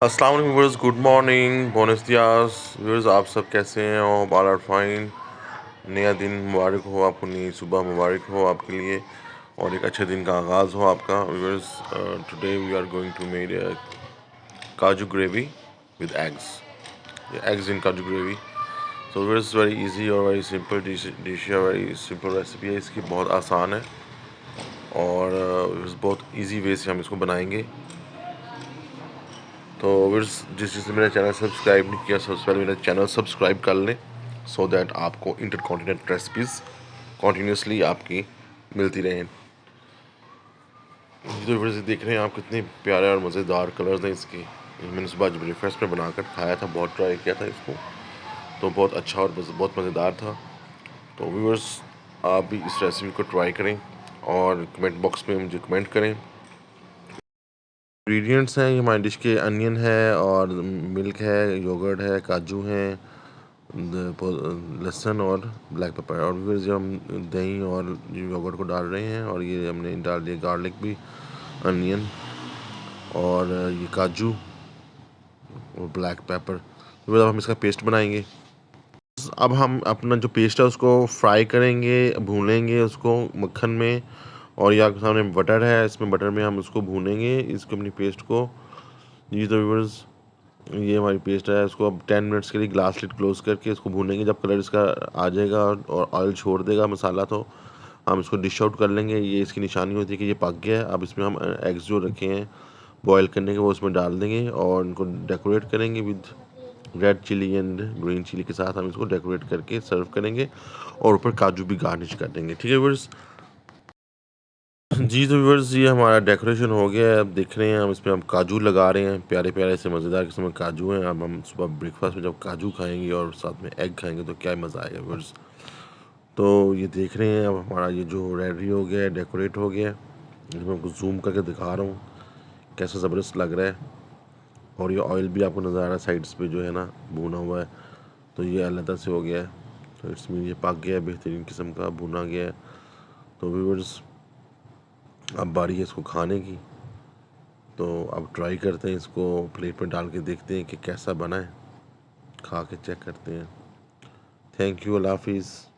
अस्सलाम वालेकुम viewers, good morning, bonus diyas viewers, आप सब कैसे हैं? और ऑल आर फाइन। नया दिन मुबारक हो आपको, नई सुबह मुबारक हो आपके लिए और एक अच्छे दिन का आगाज़ हो आपका viewers. Today we are going to made kaju gravy with eggs in kaju gravy. So viewers, very easy और वेरी सिंपल डिश है, वेरी सिंपल रेसिपी है इसकी, बहुत आसान है और बहुत इजी वे से हम इसको बनाएंगे। तो व्यूअर्स, जिस जिसने मेरा चैनल सब्सक्राइब नहीं किया, सबसे पहले मेरा चैनल सब्सक्राइब कर लें सो दैट आपको इंटरकॉन्टिनेंटल रेसिपीज़ कॉन्टीन्यूसली आपकी मिलती रहें। तो व्यूअर्स, देख रहे हैं आप कितने प्यारे और मज़ेदार कलर्स हैं इसके। मैंने सुबह आज ब्रेकफास्ट में बनाकर खाया था, बहुत ट्राई किया था इसको, तो बहुत अच्छा और बहुत मज़ेदार था। तो व्यूअर्स, आप भी इस रेसिपी को ट्राई करें और कमेंट बॉक्स में मुझे कमेंट करें। इंग्रेडिएंट्स हैं ये हमारी डिश के, अनियन है और मिल्क है, योगर्ट है, काजू हैं, लहसुन और ब्लैक पेपर। और फिर जब हम दही और योगर्ट को डाल रहे हैं, और ये हमने डाल दिया गार्लिक भी, अनियन और ये काजू और ब्लैक पेपर। फिर अब हम इसका पेस्ट बनाएंगे। अब हम अपना जो पेस्ट है उसको फ्राई करेंगे, भूनेंगे उसको मक्खन में, और यहाँ सामने बटर है, इसमें बटर में हम उसको भूनेंगे इसको, अपनी पेस्ट को। जी तो व्यूअर्स, ये हमारी पेस्ट है, इसको अब 10 मिनट्स के लिए ग्लास लिड क्लोज करके इसको भूनेंगे। जब कलर इसका आ जाएगा और ऑयल छोड़ देगा मसाला, तो हम इसको डिश आउट कर लेंगे। ये इसकी निशानी होती है कि ये पक गया है। अब इसमें हम एग्स जो रखे हैं बॉयल करने के, वो उसमें डाल देंगे और इनको डेकोरेट करेंगे with red chilli and green chilli के साथ। हम इसको डेकोरेट करके सर्व करेंगे और ऊपर काजू भी गार्निश कर देंगे। ठीक है व्यूअर्स? जी तो व्यूअर्स, ये हमारा डेकोरेशन हो गया है। अब देख रहे हैं हम इसमें हम काजू लगा रहे हैं, प्यारे प्यारे से मज़ेदार किस्म के काजू हैं। अब हम सुबह ब्रेकफास्ट में जब काजू खाएंगे और साथ में एग खाएंगे तो क्या मज़ा आएगा व्यूअर्स। तो ये देख रहे हैं अब हमारा ये जो रेडी हो गया है, डेकोरेट हो गया है। मैं आपको जूम करके दिखा रहा हूँ कैसा ज़बरदस्त लग रहा है। और ये ऑयल भी आपको नज़र आ रहा है साइड्स पे जो है ना, भुना हुआ है। तो ये अलग से हो गया है, तो इसमें ये पक गया है, बेहतरीन किस्म का भुना गया है। तो व्यूअर्स, अब बारी है इसको खाने की। तो अब ट्राई करते हैं इसको, प्लेट में डाल के देखते हैं कि कैसा बना है, खा के चेक करते हैं। थैंक यू, अल्लाह हाफिज़।